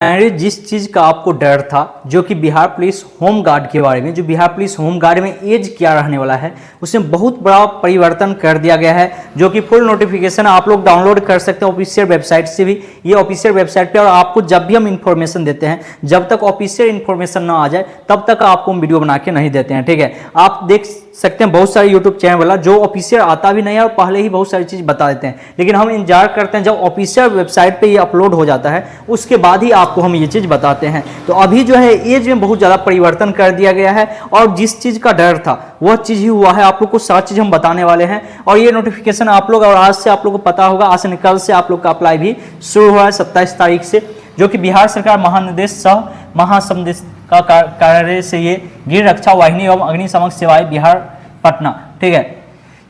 जिस चीज का आपको डर था, जो कि बिहार पुलिस होम गार्ड के बारे में, जो बिहार पुलिस होम गार्ड में एज क्या रहने वाला है, उसमें बहुत बड़ा परिवर्तन कर दिया गया है, जो कि फुल नोटिफिकेशन आप लोग डाउनलोड कर सकते हैं ऑफिशियल वेबसाइट से भी। ये ऑफिशियल वेबसाइट पे, और आपको जब भी हम इन्फॉर्मेशन देते हैं, जब तक ऑफिशियल इन्फॉर्मेशन ना आ जाए तब तक आपको हम वीडियो बना के नहीं देते हैं, ठीक है। आप देख सकते हैं बहुत सारे यूट्यूब चैनल वाला जो ऑफिशियल आता भी नहीं है और पहले ही बहुत सारी चीज बता देते हैं, लेकिन हम इंतजार करते हैं जब ऑफिशियल वेबसाइट पे ये अपलोड हो जाता है, उसके बाद ही आपको हम ये चीज बताते हैं। तो अभी जो है एज में बहुत ज्यादा परिवर्तन कर दिया गया है, और जिस चीज का डर था वह चीज ही हुआ है। आप लोग को सारी चीज हम बताने वाले हैं, और ये नोटिफिकेशन आप लोग, और आज से आप लोग को पता होगा, आज से कल से आप लोग का अप्लाई भी शुरू हुआ है 27 तारीख से, जो कि बिहार सरकार महानिदेश सह महासंदेश का कार्यालय से ये गृह रक्षा वाहिनी एवं अग्निशमन सेवाएं बिहार पटना, ठीक है।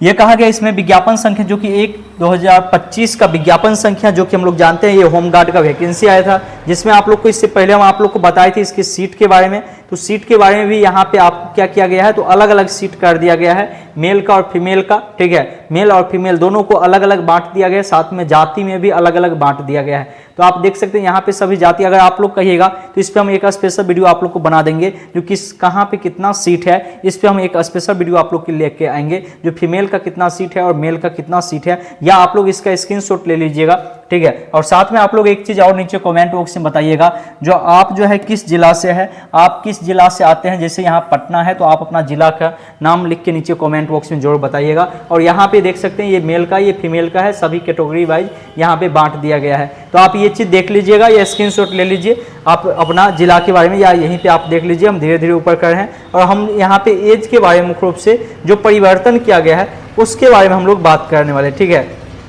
ये कहा गया इसमें विज्ञापन संख्या जो कि 1/2025 का विज्ञापन संख्या, जो कि हम लोग जानते हैं ये होम गार्ड का वैकेंसी आया था, जिसमें आप लोग को इससे पहले हम आप लोग को बताए थे इसकी सीट के बारे में। तो सीट के बारे में भी यहाँ पे आपको क्या किया गया है, तो अलग अलग सीट कर दिया गया है, मेल का और फीमेल का, ठीक है। मेल और फीमेल दोनों को अलग अलग बांट दिया गया है, साथ में जाति में भी अलग अलग बांट दिया गया है। तो आप देख सकते हैं यहाँ पे सभी जाति, अगर आप लोग कहिएगा तो इस पर हम एक स्पेशल वीडियो आप लोग को बना देंगे, जो किस कहाँ पे कितना सीट है, इस पर हम एक स्पेशल वीडियो आप लोग के लेके आएंगे, जो फीमेल का कितना सीट है और मेल का कितना सीट है, या आप लोग इसका स्क्रीनशॉट ले लीजिएगा, ठीक है। और साथ में आप लोग एक चीज और नीचे कमेंट बॉक्स में बताइएगा, जो आप जो है किस जिला से है, आप किस जिला से आते हैं। जैसे यहाँ पटना है तो आप अपना जिला का नाम लिख के नीचे कमेंट बॉक्स में जरूर बताइएगा। और यहाँ पे देख सकते हैं ये मेल का, ये फीमेल का है, सभी कैटेगरी वाइज यहाँ पे बांट दिया गया है। तो आप ये चीज देख लीजिएगा, ये स्क्रीनशॉट ले लीजिए आप अपना जिला के बारे में, या यहीं पे आप देख लीजिए, हम धीरे धीरे ऊपर कर रहे हैं। और हम यहाँ पे एज के बारे में मुख्य रूप से जो परिवर्तन किया गया है उसके बारे में हम लोग बात करने वाले, ठीक है।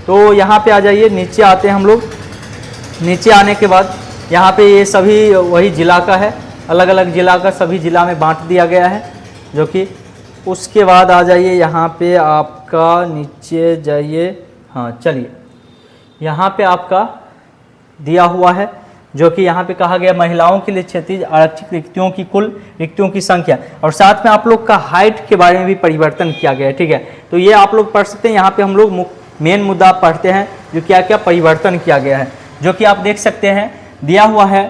तो यहाँ पे आ जाइए, नीचे आते हैं हम लोग। नीचे आने के बाद यहाँ पे ये सभी वही जिला का है, अलग अलग जिला का, सभी जिला में बांट दिया गया है, जो कि उसके बाद आ जाइए यहाँ पे आपका, नीचे जाइए, हाँ चलिए, यहाँ पे आपका दिया हुआ है, जो कि यहाँ पे कहा गया महिलाओं के लिए 36 आरक्षित रिक्तियों की कुल रिक्तियों की संख्या, और साथ में आप लोग का हाइट के बारे में भी परिवर्तन किया गया है, ठीक है। तो ये आप लोग पढ़ सकते हैं। यहाँ पे हम लोग मेन मुद्दा पढ़ते हैं, जो क्या क्या परिवर्तन किया गया है, जो कि आप देख सकते हैं दिया हुआ है।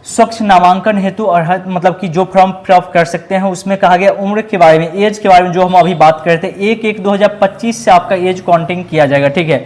स्वच्छ नामांकन हेतु अर्हत, मतलब कि जो फॉर्म फिलअप कर सकते हैं, उसमें कहा गया उम्र के बारे में, एज के बारे में, जो हम अभी बात कर रहे थे, 1/1/2025 से आपका एज काउंटिंग किया जाएगा, ठीक है।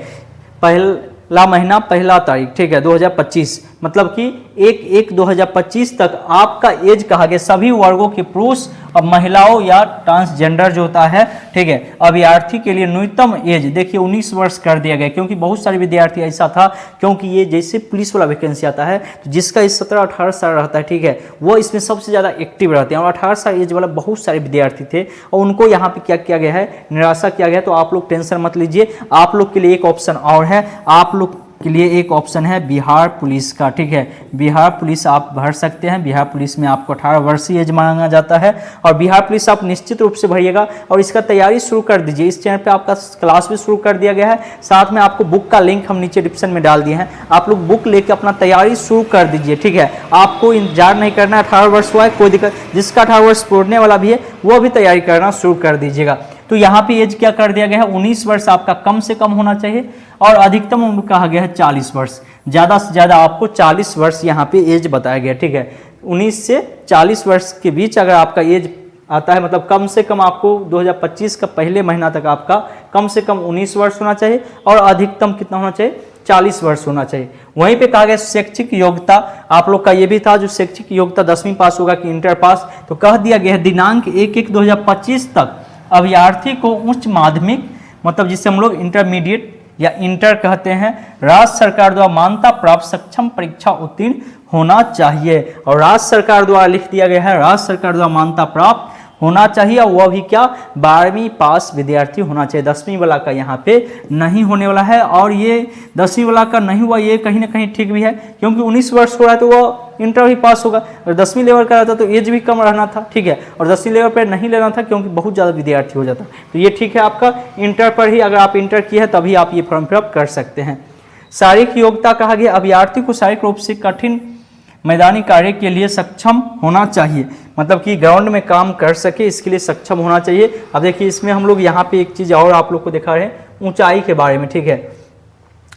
पहला महीना पहला तारीख, ठीक है, 2025, मतलब कि 1/1/2025 तक आपका एज कहा गया सभी वर्गों के पुरुष और महिलाओं या ट्रांसजेंडर जो होता है, ठीक है, अभ्यर्थी के लिए न्यूनतम एज देखिए 19 वर्ष कर दिया गया, क्योंकि बहुत सारे विद्यार्थी ऐसा था, क्योंकि ये जैसे पुलिस वाला वैकेंसी आता है तो जिसका एज 17-18 साल रहता है, ठीक है, वो इसमें सबसे ज़्यादा एक्टिव रहते हैं, और 18 साल एज वाला बहुत सारे विद्यार्थी थे, और उनको यहाँ पे क्या किया गया है, निराशा किया गया। तो आप लोग टेंशन मत लीजिए, आप लोग के लिए एक ऑप्शन और है, आप लोग के लिए एक ऑप्शन है बिहार पुलिस का, ठीक है। बिहार पुलिस आप भर सकते हैं। बिहार पुलिस में आपको 18 वर्षीय एज मांगा जाता है, और बिहार पुलिस आप निश्चित रूप से भरिएगा, और इसका तैयारी शुरू कर दीजिए। इस चैनल पे आपका क्लास भी शुरू कर दिया गया है, साथ में आपको बुक का लिंक हम नीचे डिस्क्रिप्शन में डाल दिए हैं, आप लोग बुक लेके अपना तैयारी शुरू कर दीजिए, ठीक है। आपको इंतजार नहीं करना है, 18 वर्ष हुआ है कोई दिक्कत, जिसका 18 वर्ष पूरने वाला भी है वो भी तैयारी करना शुरू कर दीजिएगा। तो यहाँ पे एज क्या कर दिया गया है, 19 वर्ष आपका कम से कम होना चाहिए, और अधिकतम उम्र कहा गया है 40 वर्ष, ज़्यादा से ज़्यादा आपको 40 वर्ष यहाँ पे एज बताया गया, ठीक है। 19 से 40 वर्ष के बीच अगर आपका एज आता है, मतलब कम से कम आपको 2025 का पहले महीना तक आपका कम से कम 19 वर्ष होना चाहिए, और अधिकतम कितना होना चाहिए, 40 वर्ष होना चाहिए। वहीं पे कहा गया शैक्षिक योग्यता, आप लोग का ये भी था, जो शैक्षिक योग्यता 10वीं पास होगा कि इंटर पास, तो कह दिया गया है दिनांक 1/1/2025 तक अभ्यर्थी को उच्च माध्यमिक, मतलब जिसे हम लोग इंटरमीडिएट या इंटर कहते हैं, राज्य सरकार द्वारा मान्यता प्राप्त सक्षम परीक्षा उत्तीर्ण होना चाहिए। और राज्य सरकार द्वारा लिख दिया गया है, राज्य सरकार द्वारा मान्यता प्राप्त होना चाहिए, और वह भी क्या, 12वीं पास विद्यार्थी होना चाहिए। 10वीं वाला का यहाँ पे नहीं होने वाला है, और ये 10वीं वाला का नहीं हुआ, ये कहीं ना कहीं ठीक भी है, क्योंकि 19 वर्ष हो रहा है तो वह इंटर भी पास होगा, और 10वीं लेवल का रहता तो एज भी कम रहना था, ठीक है, और 10वीं लेवल पर नहीं लेना था क्योंकि बहुत ज़्यादा विद्यार्थी हो जाता। तो ये ठीक है आपका इंटर पर ही, अगर आप इंटर किए हैं तभी आप ये फॉर्म फिलअप कर सकते हैं। शारीरिक योग्यता कहा गया अभ्यर्थी को शारीरिक रूप से कठिन मैदानी कार्य के लिए सक्षम होना चाहिए, मतलब कि ग्राउंड में काम कर सके, इसके लिए सक्षम होना चाहिए। अब देखिए इसमें हम लोग यहाँ पे एक चीज़ और आप लोग को दिखा रहे हैं, ऊंचाई के बारे में, ठीक है।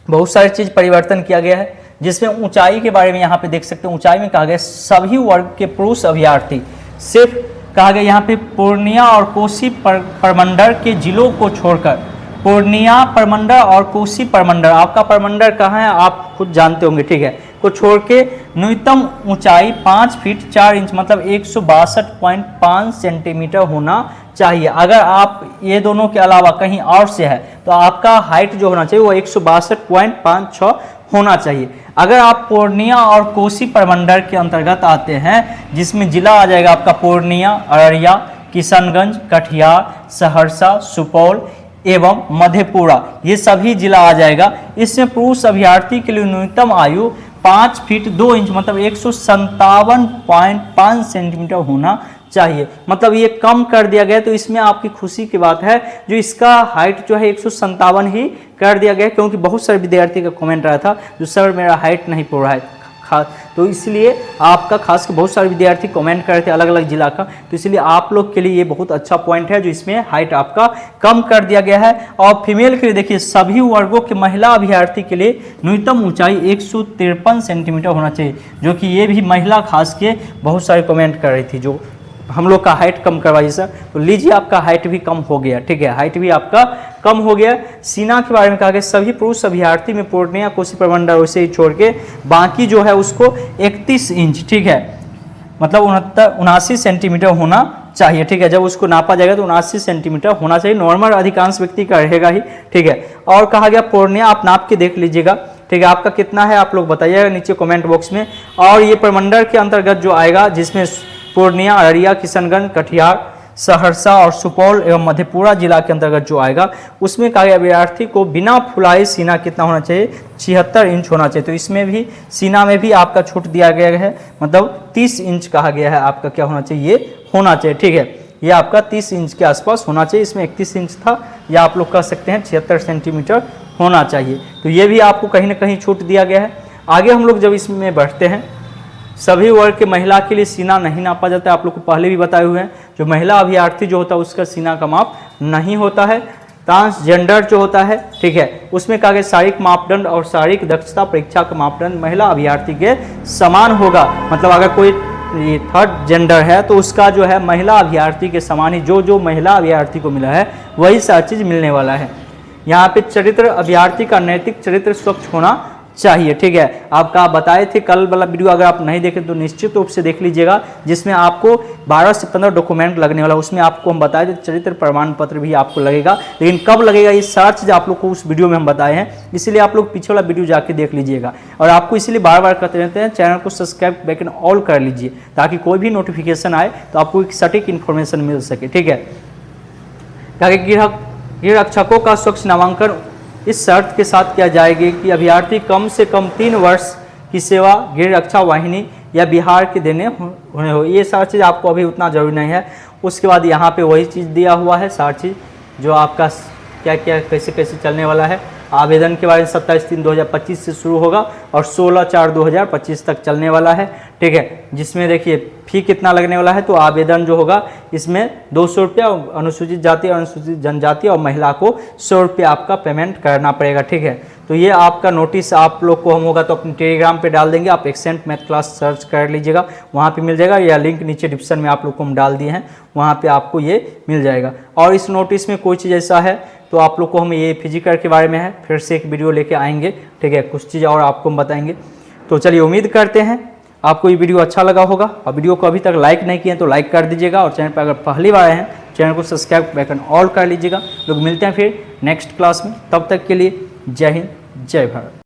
बहुत सारी चीज़ परिवर्तन किया गया है, जिसमें ऊंचाई के बारे में यहाँ पे देख सकते हैं, ऊंचाई में कहा गया सभी वर्ग के पुरुष अभ्यर्थी, सिर्फ कहा गया यहाँ पे पूर्णिया और कोसी प्रमंडल के जिलों को छोड़कर, पूर्णिया प्रमंडल और कोसी प्रमंडल, आपका प्रमंडल कहाँ है आप खुद जानते होंगे, ठीक है, को छोड़ के न्यूनतम ऊंचाई 5 फीट 4 इंच मतलब 162.5 सेंटीमीटर होना चाहिए। अगर आप ये दोनों के अलावा कहीं और से है तो आपका हाइट जो होना चाहिए वो 162.56 होना चाहिए। अगर आप पूर्णिया और कोसी प्रमंडल के अंतर्गत आते हैं, जिसमें जिला आ जाएगा आपका पूर्णिया, अररिया, किशनगंज, कटिहार, सहरसा, सुपौल एवं मधेपुरा, ये सभी जिला आ जाएगा। इसमें पुरुष अभ्यर्थी के लिए न्यूनतम आयु 5 फीट 2 इंच मतलब 157.5 सेंटीमीटर होना चाहिए। मतलब ये कम कर दिया गया, तो इसमें आपकी खुशी की बात है जो इसका हाइट जो है 157 ही कर दिया गया, क्योंकि बहुत सारे विद्यार्थी का कमेंट आया था जो सर मेरा हाइट नहीं पूरा है, तो इसलिए आपका खास कर बहुत सारे विद्यार्थी कमेंट कर रहे थे अलग अलग जिला का, तो इसलिए आप लोग के लिए ये बहुत अच्छा पॉइंट है जो इसमें हाइट आपका कम कर दिया गया है। और फीमेल के लिए देखिए सभी वर्गों के महिला अभ्यर्थी के लिए न्यूनतम ऊंचाई 153 सेंटीमीटर होना चाहिए, जो कि ये भी महिला खास के बहुत सारे कमेंट कर रही थी जो हम लोग का हाइट कम करवाइए सर, तो लीजिए आपका हाइट भी कम हो गया, ठीक है, हाइट भी आपका कम हो गया। सीना के बारे में कहा गया सभी पुरुष अभ्यर्थी में पूर्णिया कोसी प्रमंडल वैसे ही छोड़ के बाकी जो है उसको 31 इंच, ठीक है, मतलब 79 सेंटीमीटर होना चाहिए, ठीक है, जब उसको नापा जाएगा तो 79 सेंटीमीटर होना चाहिए, नॉर्मल अधिकांश व्यक्ति का रहेगा ही, ठीक है। और कहा गया पूर्णिया आप नाप के देख लीजिएगा, ठीक है, आपका कितना है आप लोग बताइएगा नीचे कमेंट बॉक्स में। और ये प्रमंडल के अंतर्गत जो आएगा जिसमें पूर्णिया, अररिया, किशनगंज, कटिहार, सहरसा और सुपौल एवं मधेपुरा जिला के अंतर्गत जो आएगा उसमें कहा गया अभ्यर्थी को बिना फुलाई सीना कितना होना चाहिए 76 इंच होना चाहिए। तो इसमें भी सीना में भी आपका छूट दिया गया है, मतलब 30 इंच कहा गया है आपका क्या होना चाहिए, ये होना चाहिए, ठीक है, ये आपका 30 इंच के आसपास होना चाहिए। इसमें 31 इंच था, या आप लोग कह सकते हैं 76 सेंटीमीटर होना चाहिए, तो ये भी आपको कहीं ना कहीं छूट दिया गया है। आगे हम लोग जब इसमें बढ़ते हैं, सभी वर्ग के महिला के लिए सीना नहीं नापा जाता है, आप लोग को पहले भी बताए हुए हैं, जो महिला अभ्यर्थी जो होता है उसका सीना का माप नहीं होता है। ट्रांसजेंडर जो होता है, ठीक है, उसमें कहा गया शारीरिक मापदंड और शारीरिक दक्षता परीक्षा का मापदंड महिला अभ्यर्थी के समान होगा, मतलब अगर कोई थर्ड जेंडर है तो उसका जो है महिला अभ्यर्थी के समान ही जो महिला अभ्यर्थी को मिला है वही सारी चीज़ मिलने वाला है। यहाँ पे चरित्र अभ्यर्थी का नैतिक चरित्र स्वच्छ होना चाहिए, ठीक है, आपका बताए थे कल वाला वीडियो, अगर आप नहीं देखें तो निश्चित रूप से देख लीजिएगा, जिसमें आपको 12 से 15 डॉक्यूमेंट लगने वाला, उसमें आपको हम बताए थे चरित्र प्रमाण पत्र भी आपको लगेगा, लेकिन कब लगेगा ये सारी चीज़ आप लोग को उस वीडियो में हम बताए हैं, इसलिए आप लोग पीछे वाला वीडियो जाके देख लीजिएगा। और आपको इसलिए बार बार कहते रहते हैं चैनल को सब्सक्राइब बैक ऑल कर लीजिए, ताकि कोई भी नोटिफिकेशन आए तो आपको एक सटीक इन्फॉर्मेशन मिल सके, ठीक है। ताकि गृह रक्षकों का स्वच्छ नामांकन इस शर्त के साथ किया जाएगी कि अभ्यर्थी कम से कम 3 वर्ष की सेवा गृह रक्षा वाहिनी या बिहार के देने होने हो। ये सारी चीज़ आपको अभी उतना जरूरी नहीं है। उसके बाद यहाँ पे वही चीज़ दिया हुआ है, सारी चीज़ जो आपका क्या क्या कैसे कैसे चलने वाला है। आवेदन के बारे में 27/3/2025 से शुरू होगा और 16/4/2025 तक चलने वाला है, ठीक है, जिसमें देखिए फी कितना लगने वाला है। तो आवेदन जो होगा इसमें 200 रुपया, अनुसूचित जाति और अनुसूचित जनजाति और महिला को 100 रुपया आपका पेमेंट करना पड़ेगा, ठीक है। तो ये आपका नोटिस आप लोग को हम होगा तो अपने टेलीग्राम पे डाल देंगे, आप एक्सेंट मैथ क्लास सर्च कर लीजिएगा, वहाँ पे मिल जाएगा, या लिंक नीचे डिस्क्रिप्शन में आप लोग को हम डाल दिए हैं, वहाँ पे आपको ये मिल जाएगा। और इस नोटिस में कोई चीज़ ऐसा है तो आप लोग को हम ये फिजिकल के बारे में है फिर से एक वीडियो लेके आएंगे, ठीक है, कुछ चीज़ और आपको हम बताएंगे। तो चलिए उम्मीद करते हैं आपको ये वीडियो अच्छा लगा होगा, और वीडियो को अभी तक लाइक नहीं किए तो लाइक कर दीजिएगा, और चैनल पर अगर पहली बार आए हैं चैनल को सब्सक्राइब बैकन ऑल कर लीजिएगा। लोग मिलते हैं फिर नेक्स्ट क्लास में, तब तक के लिए जय हिंद जय भारत।